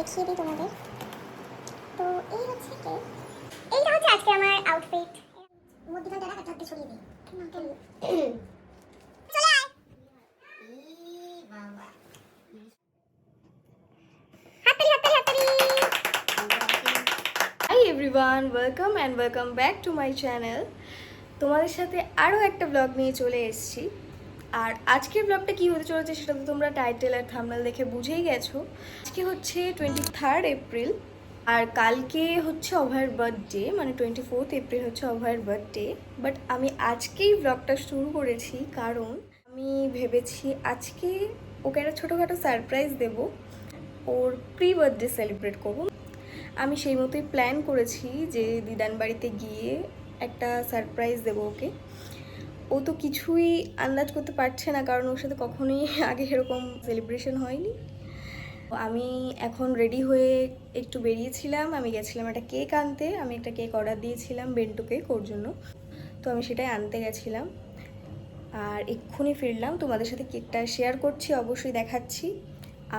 দেখিয়ে দিই তোমাদের। তো এই হচ্ছে কেক, এইটা হচ্ছে আজকে আমার আউটফিট। মধ্যখানটা রাখা থাকতে ছড়িয়ে দিই। চলে আয় বাবা, হাততালি হাততালি হাততালি। Hi everyone, welcome and welcome back to my channel. তোমাদের সাথে আরও একটা ব্লগ নিয়ে চলে এসেছি। আর আজকের ব্লগটা কী হতে চলেছে সেটা তো তোমরা টাইটেল আর থাম্বনেল দেখে বুঝেই গেছো। আজকে হচ্ছে 23rd এপ্রিল, আর কালকে হচ্ছে অভয়ের বার্থডে, মানে 24th এপ্রিল হচ্ছে অভয়ের বার্থডে। বাট আমি আজকেই ব্লগটা শুরু করেছি কারণ আমি ভেবেছি আজকে ওকে একটা ছোটোখাটো সারপ্রাইজ দেবো, ওর প্রি বার্থডে সেলিব্রেট করবো। আমি সেই মতোই প্ল্যান করেছি যে দিদান বাড়িতে গিয়ে একটা সারপ্রাইজ দেবো ওকে। ও তো কিছুই আন্দাজ করতে পারছে না, কারণ ওর সাথে কখনোই আগে এরকম সেলিব্রেশন হয়নি। আমি এখন রেডি হয়ে একটু বেরিয়েছিলাম, আমি গেছিলাম একটা কেক আনতে। আমি একটা কেক অর্ডার দিয়েছিলাম বেন্টু কেক ওর জন্য, তো আমি সেটাই আনতে গেছিলাম। আর এক্ষুনি ফিরলাম, তোমাদের সাথে কেকটা শেয়ার করছি, অবশ্যই দেখাচ্ছি।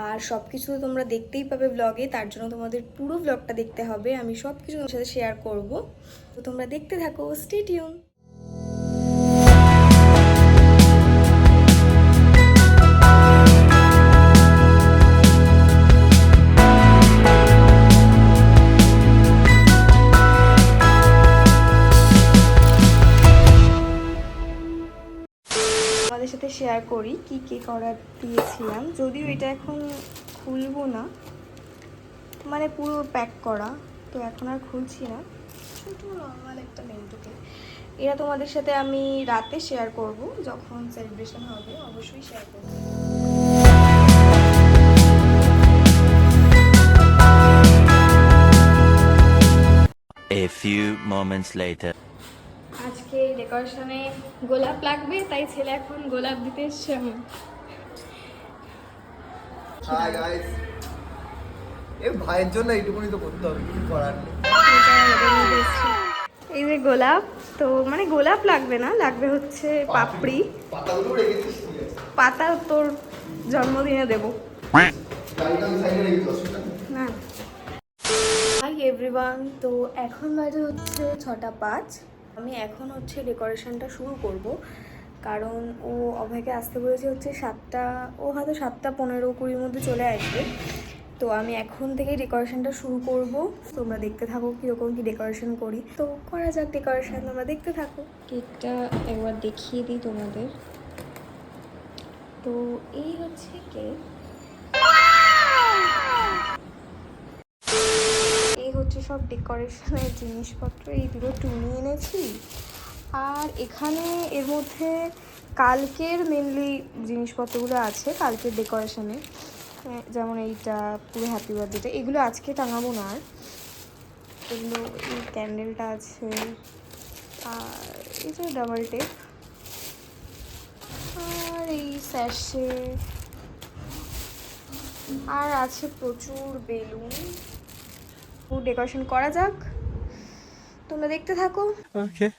আর সব কিছু তো তোমরা দেখতেই পাবে ব্লগে, তার জন্য তোমাদের পুরো ব্লগটা দেখতে হবে। আমি সব কিছু তোমার সাথে শেয়ার করব, তো তোমরা দেখতে থাকো, স্টে টিউন। তোমাদের সাথে শেয়ার করি কি কেক অর্ডার দিয়েছিলাম, যদিও এটা এখন খুলবো না, মানে পুরো প্যাক করা, তো এখন আর খুলছি না। ছোটো নর্মাল একটা বেন্টু কেক, এটা তোমাদের সাথে আমি রাতে শেয়ার করব, যখন সেলিব্রেশন হবে অবশ্যই শেয়ার করব। A few moments later. আজকে ডেকোরেশনে গোলাপ লাগবে, তাই ছেলে এখন গোলাপ দিতে এসছে। আমি হাই গাইস, এ ভাইয়ের জন্য এইটুকুনি তো করতে হবে, কিছু করার নেই। এই যে গোলাপ, তো মানে গোলাপ লাগবে না, লাগবে হচ্ছে পাপড়ি। পাতাগুলো রেখেছিস ঠিক আছে, পাতা তোর জন্মদিনে দেবো গাড়িটা আমি সাইডে রেখে দিই, অসুবিধা নেই। না। হাই এভরিওয়ান, তো এখন বাজে হচ্ছে 6:05। আমি এখন হচ্ছে ডেকোরেশনটা শুরু করব, কারণ ও অভয়কে আসতে বলেছে হচ্ছে 7টা, ও হয়তো 7:15-20 মধ্যে চলে আসবে। তো আমি এখন থেকেই ডেকোরেশনটা শুরু করব, তোমরা দেখতে থাকো কীরকম কী ডেকোরেশন করি। তো করা যাক ডেকোরেশন, তোমরা দেখতে থাকো। কেকটা একবার দেখিয়ে দিই তোমাদের। তো এই হচ্ছে কেক, এই হচ্ছে সব ডেকোরেশনের জিনিসপত্র। এই দুটো টুনি এনেছি, আর এখানে এর মধ্যে কালকের মেনলি জিনিসপত্রগুলো আছে, কালকের ডেকোরেশনে, যেমন এইটা পুরো হ্যাপি বার্থডেটা, এগুলো আজকে টাঙাবো না। আর এগুলো, এই ক্যান্ডেলটা আছে, আর এই যে ডাবল টেপ, আর এই স্যাশে, আর আছে প্রচুর বেলুন। ডেকোরেশন করা যাক, তোমরা দেখতে থাকো। Okay.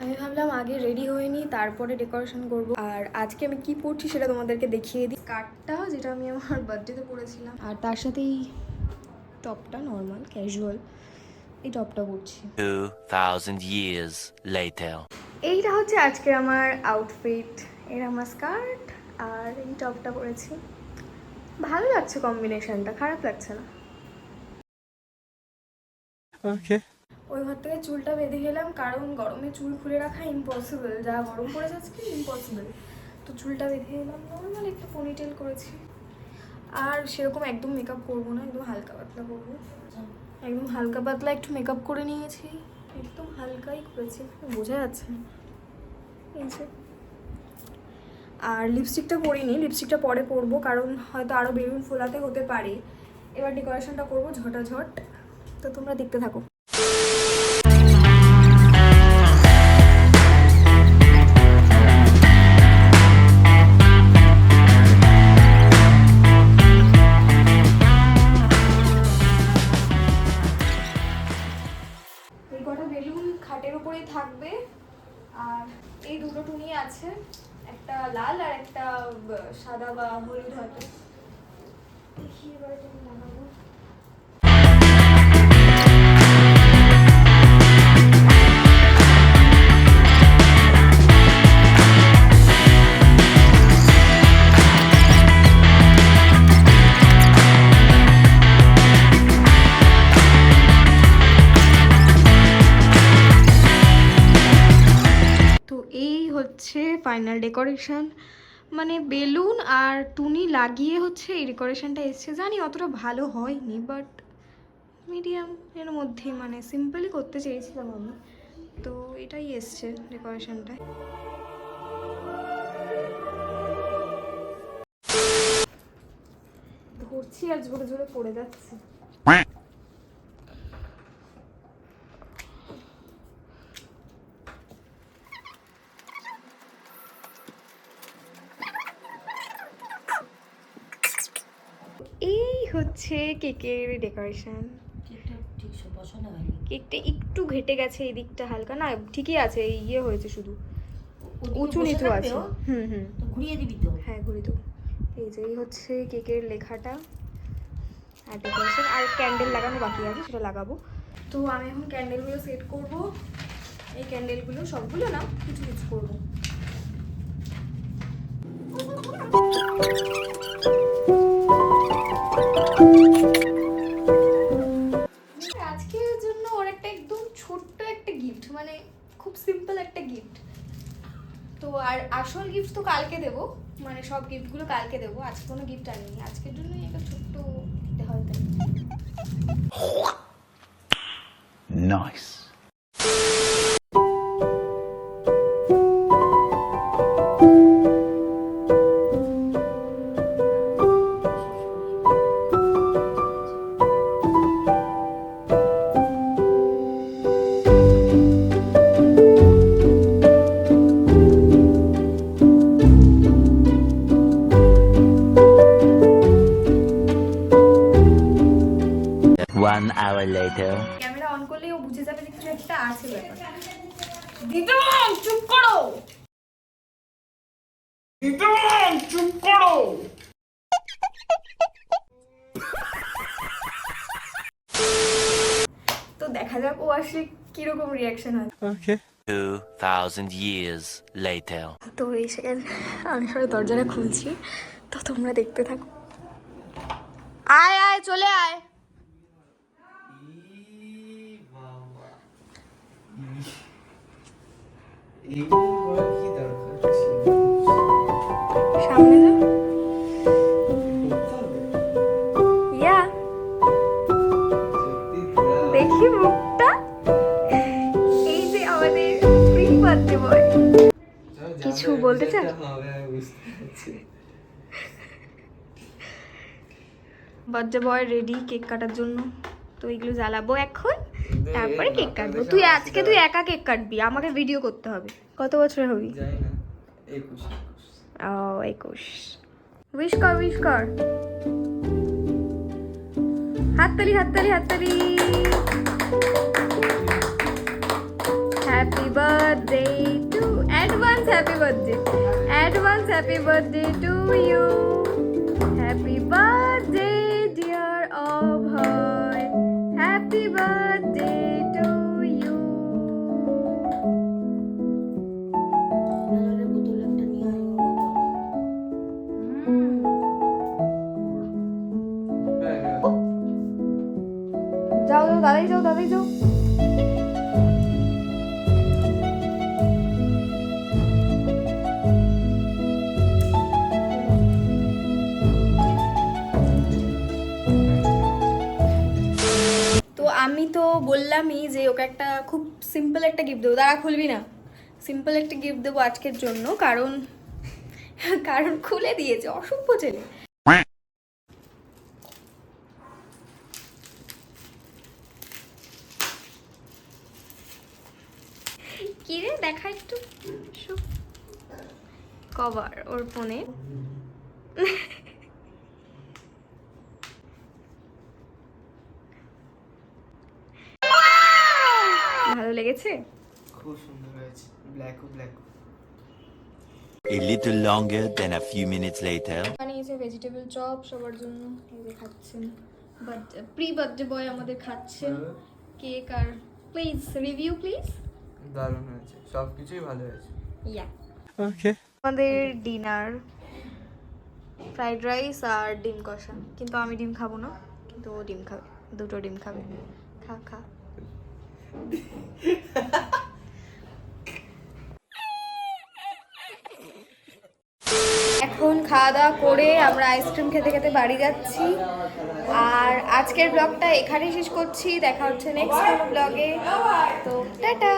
আমি ভাবলাম আগে রেডি হয়ে নিই, তারপরে ডেকোরেশন করব। আর আজকে আমি কি পরছি সেটা তোমাদেরকে দেখিয়ে দিই। কার্ডটা যেটা আমি আমার বার্থডেতে পরেছিলাম, আর তার সাথে এই টপটা নর্মাল ক্যাজুয়াল, এই টপটা পরছি। 2000 years later. এইটা হচ্ছে আজকে আমার আউটফিট, এর আমার স্কার্ট আর এই টপটা পরেছি। ভালো লাগছে কম্বিনেশনটা, খারাপ লাগছে না। Okay. ওই ঘর থেকে চুলটা বেঁধে গেলাম, কারণ গরমে চুল খুলে রাখা ইম্পসিবল, যা গরম পড়ে যাচ্ছে কি ইম্পসিবল। তো চুলটা বেঁধে গেলাম, নর্মাল একটু পনিটেল করেছি। আর সেরকম একদম মেকআপ করবো না, একদম হালকা পাতলা করবো, একদম হালকা পাতলা একটু মেকআপ করে নিয়েছি, একদম হালকাই করেছি, বোঝা যাচ্ছে না এই যে। আর লিপস্টিকটা পরিনি, লিপস্টিকটা পরে পরবো, কারণ হয়তো আরও বেলুন ফোলাতে হতে পারে। এবার ডেকোরেশনটা করবো ঝটাঝট, তো তোমরা দেখতে থাকো। এই দুটো টুনি আছে, একটা লাল আর একটা সাদা বা হলুদ হয়তো। দেখি এবার এটা লাগাবো। তো এই হচ্ছে ফাইনাল ডেকোরেশন, মানে বেলুন আর টুনি লাগিয়ে হচ্ছে এই ডেকোরেশনটা এসছে। জানি অতটা ভালো হয়নি, বাট মিডিয়াম এর মধ্যেই, মানে সিম্পলই করতে চেয়েছিলাম আমি। তো এটাই এসছে ডেকোরেশনটায়। ধরছি আর ঝরে ঝরে পড়ে যাচ্ছে। এই হচ্ছে কেকের ডেকোরেশন। কেকটা একটু ঘেটে গেছে এই দিকটা হালকা, না ঠিকই আছে, এই ইয়ে হয়েছে শুধু উঁচু নিচু আছে। ঘুরিয়ে দিবি তো? হ্যাঁ ঘুরিয়ে দেবো। এই হচ্ছে কেকের লেখাটা আর ডেকোরেশন, আর ক্যান্ডেল লাগানো বাকি আছে, সেটা লাগাবো। তো আমি এখন ক্যান্ডেলগুলো সেট করব। এই ক্যান্ডেলগুলো সবগুলো না, কিছু কিছু করবো। আজকের জন্য ওর একটা একদম ছোট্ট একটা গিফট, মানে খুব সিম্পল একটা গিফট। তো আর আসল গিফট তো কালকে দেবো, মানে সব গিফটগুলো কালকে দেবো। আজকে কোনো গিফট আনিনি, আজকের জন্য একটা ছোট্ট দিতে হয় তাই। Nice. One hour later. Camera on করলেই ও বুঝে যাবে যে কিছু একটা আছে ব্যাপার। দিদুন চুপ করো, দিদুন চুপ করো। তো দেখা যাক ও আসলে কিরকম রিয়াকশন হয়। Okay. 2,000 years later. তো এই সেকেন্ড আমি সবাই দরজাটা খুলছি, তো তোমরা দেখতে থাকো। আয় আয় চলে আয়। সামনে যা। ইয়া দেখি মুখটা। এই যে আমাদের প্রি বার্থডে বয়। কিছু বলতে চাস? বার্থডে বয় রেডি কেক কাটার জন্য। তো এগুলো জ্বালাবো এখন, তারপরে কেক কাটবো। তুই একা কেক কাটবি, আমাকে ভিডিও করতে হবে। কত বছরের হবি? ও 21। উইশ কর, উইশ কর। হাততালি হাততালি হাততালি। Happy birthday to advance, happy birthday advance, happy birthday to you. Happy birthday dear Abhay, happy birthday to you. বোতল একটা নিয়ে আয়। যাও যাও দাদাই যাও, দাদাই যাও। তো আমি তো বললামই যে ওকে একটা খুব সিম্পল একটা গিফট দেবো। দাঁড়া খুলবি না, সিম্পল একটা গিফট দেবো আজকের জন্য, কারণ কারণ খুলে দিয়েছে অসভ্য ছেলে। কিরে দেখা একটু কভার ওর ফোনে। ভালো লেগেছে? খুব সুন্দর হয়েছে, ব্ল্যাক ও black. A little longer than a few minutes later. বানিয়েছে ভেজিটেবল চপ সবার জন্য, এই যে খাচ্ছেন। বাট প্রি বার্থডে বয় আমাদের খাচ্ছেন কেক। আর প্লিজ রিভিউ প্লিজ। দারুণ হয়েছে, সব কিছুই ভালো হয়েছে। ইয়া ওকে। আমাদের ডিনার ফ্রাইড রাইস আর ডিম কষা, কিন্তু আমি ডিম খাবো না, কিন্তু ও ডিম খাবে, দুটো ডিম খাবে। খা খা। এখন খাওয়া দাওয়া করে আমরা আইসক্রিম খেতে খেতে বাড়ি যাচ্ছি। আর আজকের ব্লগটা এখানেই শেষ করছি, দেখা হচ্ছে নেক্সট কোনো ব্লগে। তো টাটা।